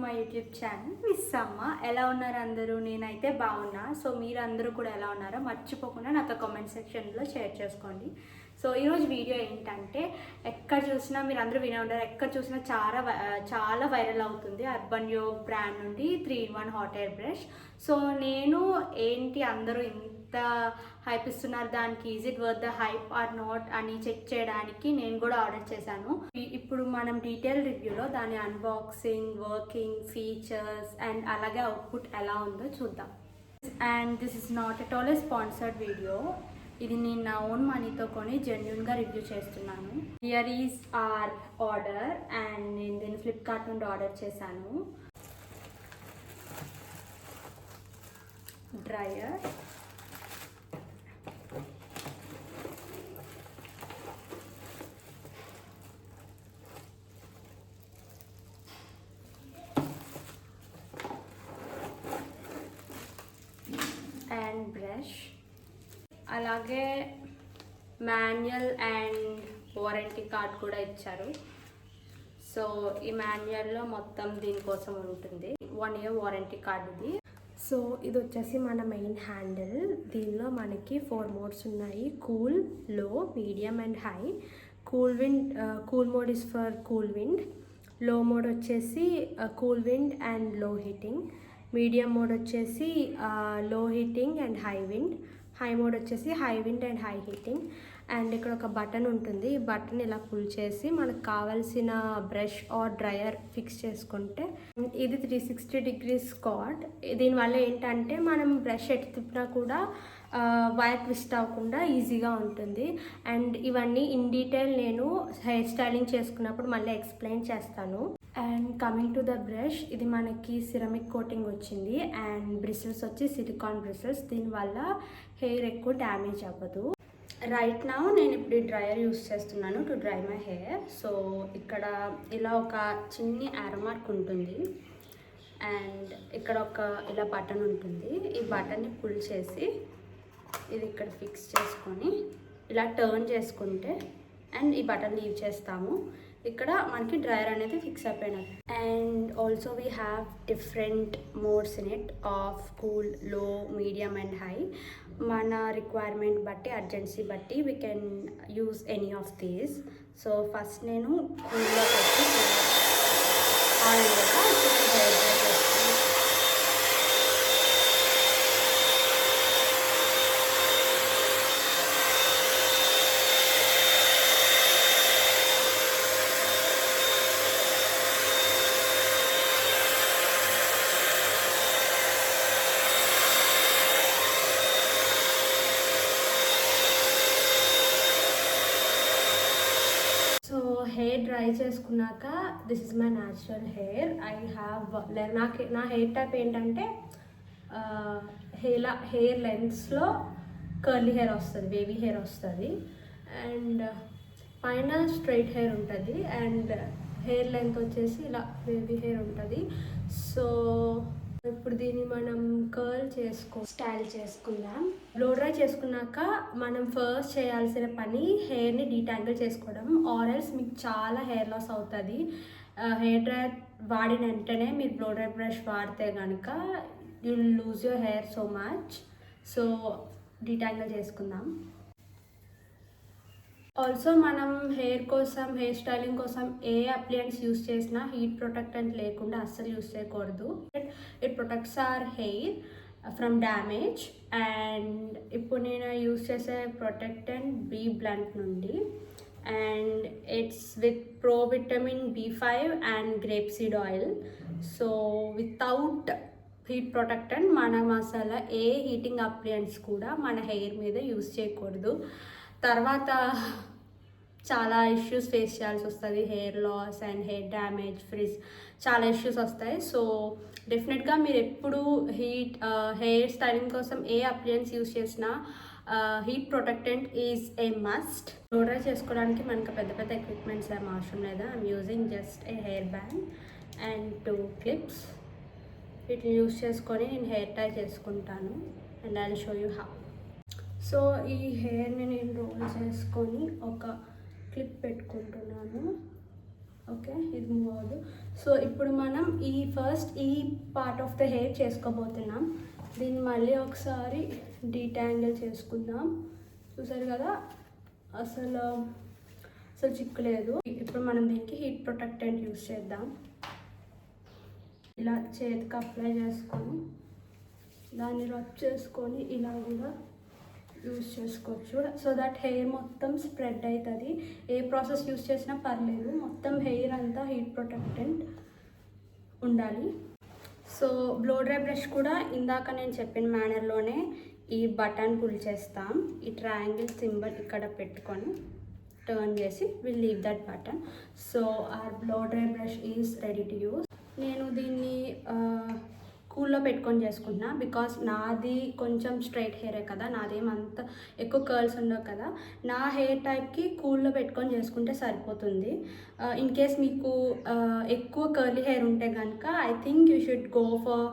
My YouTube channel miss అమ్మ. ఎలా ఉన్నారు అందరూ? నేనైతే బాగున్నా. సో మీరు అందరూ కూడా ఎలా ఉన్నారో మర్చిపోకుండా నాతో కామెంట్ సెక్షన్లో షేర్ చేసుకోండి. సో ఈరోజు వీడియో ఏంటంటే, ఎక్కడ చూసినా మీరు అందరూ వినే ఉంటారు, ఎక్కడ చూసినా చాలా వైరల్ అవుతుంది అర్బన్ యో బ్రాండ్ నుండి 3-in-1 hot air brush. So నేను ఏంటి అందరూ ఇంత హైప్ ఇస్తున్నారు, దానికి is it worth the hype or not అని చెక్ చేయడానికి నేను కూడా ఆర్డర్ చేశాను. ఇప్పుడు మనం డీటెయిల్ రివ్యూలో దాని అన్బాక్సింగ్, వర్కింగ్, ఫీచర్స్ అండ్ అలాగే అవుట్పుట్ ఎలా ఉందో చూద్దాం. And this is not at all a sponsored video. ఇది నేను నా ఓన్ మనీతో కొని జెన్యున్గా రివ్యూ చేస్తున్నాను. Here is our order and నేను దీన్ని ఫ్లిప్కార్ట్ నుండి ఆర్డర్ చేశాను. డ్రయర్, అండ్ బ్రష్, అలాగే మాన్యువల్ అండ్ వారంటీ కార్డ్ కూడా ఇచ్చారు. సో ఈ మాన్యువల్లో మొత్తం దీనికోసం ఉంటుంది. 1 year వారంటీ కార్డ్ ఇది. సో ఇది వచ్చేసి మన మెయిన్ హ్యాండిల్. దీనిలో మనకి 4 మోడ్స్ ఉన్నాయి: cool, low, medium and high. Cool mode is for cool wind. Low mode వచ్చేసి cool wind and low heating. Medium mode వచ్చేసి low heating and high wind. High mode వచ్చేసి high wind and high heating. And ఇక్కడ ఒక button ఉంటుంది. ఈ button ఇలా pull చేసి మనకు కావాల్సిన బ్రష్ ఆర్ డ్రయర్ ఫిక్స్ చేసుకుంటే, ఇది 360 degrees కార్డ్. దీనివల్ల ఏంటంటే మనం బ్రష్ ఎటు తిప్పినా కూడా వైర్ ట్విస్ట్ అవ్వకుండా ఈజీగా ఉంటుంది. అండ్ ఇవన్నీ ఇన్ డీటెయిల్ నేను హెయిర్ స్టైలింగ్ చేసుకున్నప్పుడు మళ్ళీ ఎక్స్ప్లెయిన్ చేస్తాను. And coming to the brush, ఇది మనకి సిరమిక్ కోటింగ్ వచ్చింది అండ్ బ్రిసిల్స్ వచ్చి సిలికాన్ బ్రిసిల్స్. దీనివల్ల హెయిర్ ఎక్కువ డ్యామేజ్ అవ్వదు. రైట్ నౌ నేను ఇప్పుడు ఈ డ్రయర్ యూస్ చేస్తున్నాను to dry my hair. So ఇక్కడ ఇలా ఒక చిన్ని యారో మార్క్ ఉంటుంది అండ్ ఇక్కడ ఒక ఇలా బటన్ ఉంటుంది. ఈ బటన్ని పుల్ చేసి ఇది ఇక్కడ ఫిక్స్ చేసుకొని ఇలా టర్న్ చేసుకుంటే అండ్ ఈ బటన్ లీవ్ చేస్తాము. ఇక్కడ మనకి డ్రయర్ అనేది ఫిక్స్ అయిపోయినది. And also we have different modes in it of cool, low, medium and high. మన రిక్వైర్మెంట్ బట్టి, అర్జెన్సీ బట్టి we can use any of these. So first నేను కూల్లో పెట్టి ఆన్ అయ్యాక హెయిర్ డ్రై చేసుకున్నాక, this is my natural hair. నా hair type ఏంటంటే హెయిర్ లెన్స్లో కర్లీ హెయిర్ వస్తుంది, వేవీ హెయిర్ వస్తుంది అండ్ పైన స్ట్రైట్ హెయిర్ ఉంటుంది అండ్ హెయిర్ లెంత్ వచ్చేసి ఇలా వేవీ హెయిర్ ఉంటుంది. సో ఇప్పుడు దీన్ని మనం స్టైల్ చేసుకుందాం. బ్లో డ్రై చేసుకున్నాక మనం ఫస్ట్ చేయాల్సిన పని హెయిర్ని డీటాంగిల్ చేసుకోవడం, ఆర్ఎల్స్ మీకు చాలా హెయిర్ లాస్ అవుతుంది. హెయిర్ డ్రైయర్ వాడిన వెంటనే మీరు బ్లో డ్రై బ్రష్ వాడితే కనుక you will lose your hair so much. So detangle చేసుకుందాం. ఆల్సో మనం హెయిర్ స్టైలింగ్ కోసం ఏ అప్లయన్స్ యూస్ చేసినా హీట్ ప్రొటెక్టెంట్ లేకుండా అస్సలు యూస్ చేయకూడదు. It protects hour hair from damage. And ఇప్పుడు నేను యూస్ చేసే ప్రొటెక్టెంట్ బీ బ్లంట్ నుండి and it's with pro vitamin B5 and grape seed oil. So without heat protectant మనం అసలు ఏ హీటింగ్ అప్లయన్స్ కూడా మన హెయిర్ మీద యూస్ చేయకూడదు. తర్వాత చాలా ఇష్యూస్ ఫేస్ చేయాల్సి వస్తుంది. Hair loss and hair damage, frizz, చాలా ఇష్యూస్ వస్తాయి. సో డెఫినెట్గా మీరు ఎప్పుడు హెయిర్ స్టైలింగ్ కోసం ఏ అప్లయన్స్ యూస్ చేసినా heat protectant is a must. Blow dry చేసుకోవడానికి మనకు పెద్ద ఎక్విప్మెంట్స్ ఏం అవసరం లేదు. I'm using just a hair band and 2 clips. వీటిని యూస్ చేసుకొని నేను హెయిర్ టై చేసుకుంటాను and I will show you how. So ఈ హెయిర్ని నేను రోల్ చేసుకొని ఒక క్లిప్ పెట్టుకుంటున్నాను. ఓకే, ఇది మూవ్ అవ్వదు. సో ఇప్పుడు మనం ఈ పార్ట్ ఆఫ్ ద హెయిర్ చేసుకోబోతున్నాం. దీన్ని మళ్ళీ ఒకసారి డీటాంగిల్ చేసుకుందాం. చూసారు కదా, అసలు చిక్కులేదు. ఇప్పుడు మనం దీనికి హీట్ ప్రొటెక్టెంట్ యూస్ చేద్దాం. ఇలా చేతికి అప్లై చేసుకొని దాన్ని రబ్ చేసుకొని ఇలా కూడా యూస్ చేసుకోవచ్చు. సో దట్ హెయిర్ మొత్తం స్ప్రెడ్ అవుతుంది. ఏ ప్రాసెస్ యూస్ చేసినా పర్లేదు, మొత్తం హెయిర్ అంతా హీట్ ప్రొటెక్టెంట్ ఉండాలి. సో బ్లో డ్రై బ్రష్ కూడా ఇందాక నేను చెప్పిన మేనర్లోనే ఈ బటన్ పుల్ చేస్తాం. ఈ ట్రయాంగిల్ సింబల్ ఇక్కడ పెట్టుకొని టర్న్ చేసి will leave that button. So our blow dry brush is ready to use. నేను దీన్ని కూల్లో పెట్టుకొని చేసుకుంటున్నా బికాస్ నాది కొంచెం స్ట్రైట్ హెయిరే కదా, నాదేమంత ఎక్కువ కర్ల్స్ ఉండవు కదా. నా హెయిర్ టైప్కి కూల్లో పెట్టుకొని చేసుకుంటే సరిపోతుంది. ఇన్ కేస్ మీకు ఎక్కువ కర్లీ హెయిర్ ఉంటే కనుక I think you should go for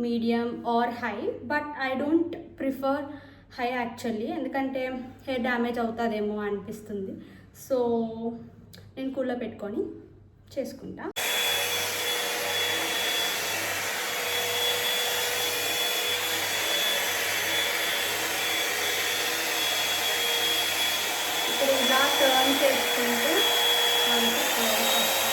medium are high, but I don't prefer high actually, ఎందుకంటే హెయిర్ డ్యామేజ్ అవుతుందేమో అనిపిస్తుంది. సో నేను కూల్లో పెట్టుకొని చేసుకుంటా. ఇప్పుడు ఇలా టర్న్ చేసుకుంటూ మనకి కర్ల్స్ వస్తాయి.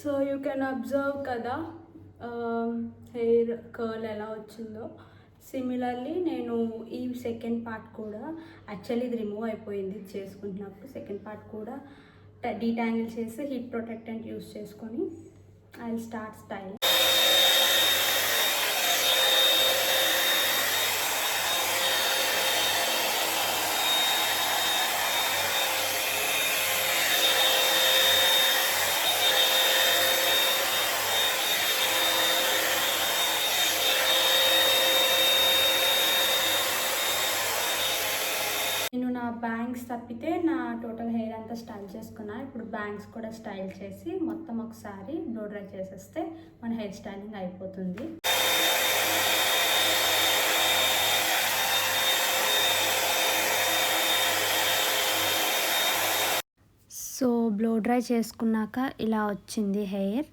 సో యూ కెన్ అబ్జర్వ్ కదా హెయిర్ కర్ల్ ఎలా వచ్చిందో. సిమిలర్లీ నేను ఈ సెకండ్ పార్ట్ కూడా యాక్చువల్లీ ఇది రిమూవ్ అయిపోయింది చేసుకుంటున్నప్పుడు. సెకండ్ పార్ట్ కూడా డీటాంగిల్ చేసి హీట్ ప్రొటెక్టెంట్ యూస్ చేసుకొని ఐ విల్ స్టార్ట్ స్టైల్. నేను నా బ్యాంగ్స్ తప్పితే నా టోటల్ హెయిర్ అంతా స్టైల్ చేసుకున్నా. ఇప్పుడు బ్యాంగ్స్ కూడా స్టైల్ చేసి మొత్తం ఒకసారి బ్లో డ్రై చేసేస్తే మన హెయిర్ స్టైలింగ్ అయిపోతుంది. సో బ్లో డ్రై చేసుకున్నాక ఇలా వచ్చింది హెయిర్.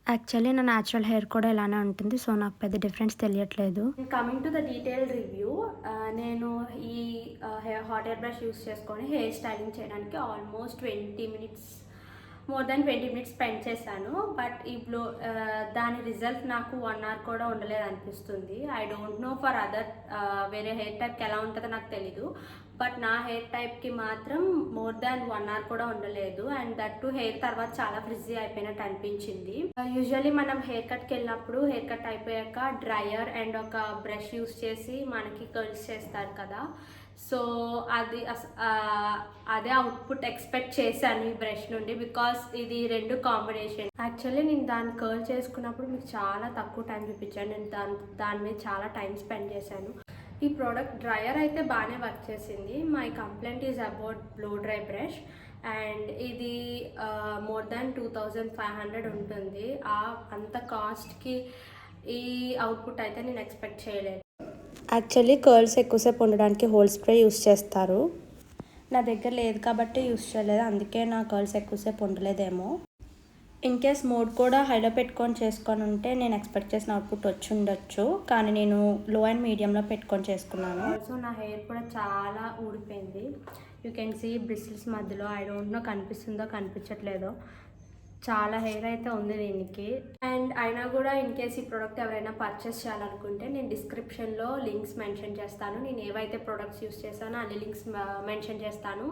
యాక్చువల్లీ నా న్యాచురల్ హెయిర్ కూడా ఇలానే ఉంటుంది, సో నాకు పెద్ద డిఫరెన్స్ తెలియట్లేదు. Coming to the detail review, నేను ఈ హాట్ ఎయిర్ బ్రష్ యూస్ చేసుకొని హెయిర్ స్టైలింగ్ చేయడానికి almost 20 minutes, more than 20 minutes spend చేశాను. బట్ ఈ దాని రిజల్ట్ నాకు 1 hour కూడా ఉండలేదు అనిపిస్తుంది. I don't know for other వేరే హెయిర్ టైప్కి ఎలా ఉంటుందో నాకు తెలీదు, బట్ నా హెయిర్ టైప్కి మాత్రం మోర్ దాన్ 1 hour కూడా ఉండలేదు. అండ్ దట్ టు హెయిర్ తర్వాత చాలా ఫ్రిజీ అయిపోయినట్టు అనిపించింది. యూజువల్లీ మనం హెయిర్ కట్కి వెళ్ళినప్పుడు హెయిర్ కట్ అయిపోయాక డ్రయర్ అండ్ ఒక బ్రష్ యూస్ చేసి మనకి కర్ల్స్ చేస్తారు కదా. సో అదే అవుట్పుట్ ఎక్స్పెక్ట్ చేశాను ఈ బ్రష్ నుండి, బికాస్ ఇది రెండు కాంబినేషన్. యాక్చువల్లీ నేను దాన్ని కర్ల్ చేసుకున్నప్పుడు మీకు చాలా తక్కువ టైం చూపించాను. నేను దాని మీద చాలా టైం స్పెండ్ చేశాను. ఈ ప్రోడక్ట్ డ్రయర్ అయితే బాగానే వర్క్ చేసింది. My complaint is about blow dry brush, and ఇది మోర్ దాన్ 2500 ఉంటుంది. అంత కాస్ట్కి ఈ అవుట్పుట్ అయితే నేను ఎక్స్పెక్ట్ చేయలేదు. యాక్చువల్లీ కర్ల్స్ ఎక్కువసేపు ఉండడానికి హోల్ స్ప్రే యూస్ చేస్తారు. నా దగ్గర లేదు కాబట్టి యూస్ చేయలేదు, అందుకే నా కర్ల్స్ ఎక్కువసేపు ఉండలేదేమో. ఇన్ కేస్ మోడ్ కూడా హైలో పెట్టుకొని చేసుకొని ఉంటే నేను ఎక్స్పెక్ట్ చేసిన అవుట్పుట్ వచ్చి ఉండొచ్చు, కానీ నేను లో అండ్ మీడియంలో పెట్టుకొని చేసుకున్నాను. ఆల్సో నా హెయిర్ కూడా చాలా ఊడిపోయింది. యూ కెన్ సీ బ్రిస్టిల్స్ మధ్యలో, ఐ డోంట్ నో కనిపిస్తుందో కనిపించట్లేదో, చాలా హెయిర్ అయితే ఉంది దీనికి. అండ్ అయినా కూడా ఇన్ కేస్ ఈ ప్రోడక్ట్ ఎవరైనా పర్చేస్ చేయాలనుకుంటే నేను డిస్క్రిప్షన్లో లింక్స్ మెన్షన్ చేస్తాను. నేను ఏవైతే ప్రోడక్ట్స్ యూస్ చేస్తానో అన్ని లింక్స్ మెన్షన్ చేస్తాను.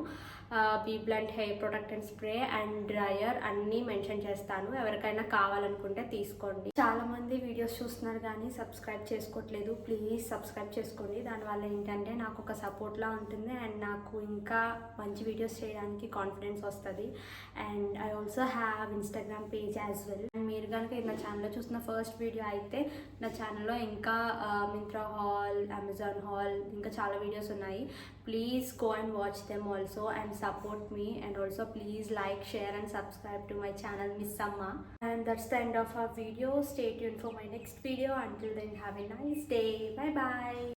B Blunt hair protect and spray and dryer అన్నీ మెన్షన్ చేస్తాను. ఎవరికైనా కావాలనుకుంటే తీసుకోండి. చాలామంది వీడియోస్ చూస్తున్నారు కానీ సబ్స్క్రైబ్ చేసుకోవట్లేదు. ప్లీజ్ సబ్స్క్రైబ్ చేసుకోండి. దానివల్ల ఏంటంటే నాకు ఒక సపోర్ట్లా ఉంటుంది అండ్ నాకు ఇంకా మంచి వీడియోస్ చేయడానికి కాన్ఫిడెన్స్ వస్తుంది. And I also have Instagram page as well. And మీరు కనుక నా ఛానల్లో చూసిన ఫస్ట్ వీడియో అయితే నా ఛానల్లో ఇంకా మింత్రా హాల్, అమెజాన్ హాల్ ఇంకా చాలా వీడియోస్ ఉన్నాయి. Please go and watch them also and support me, and also please like, share and subscribe to my channel Miss Amma. And that's the end of our video. Stay tuned for my next video. Until then, have a nice day. Bye bye.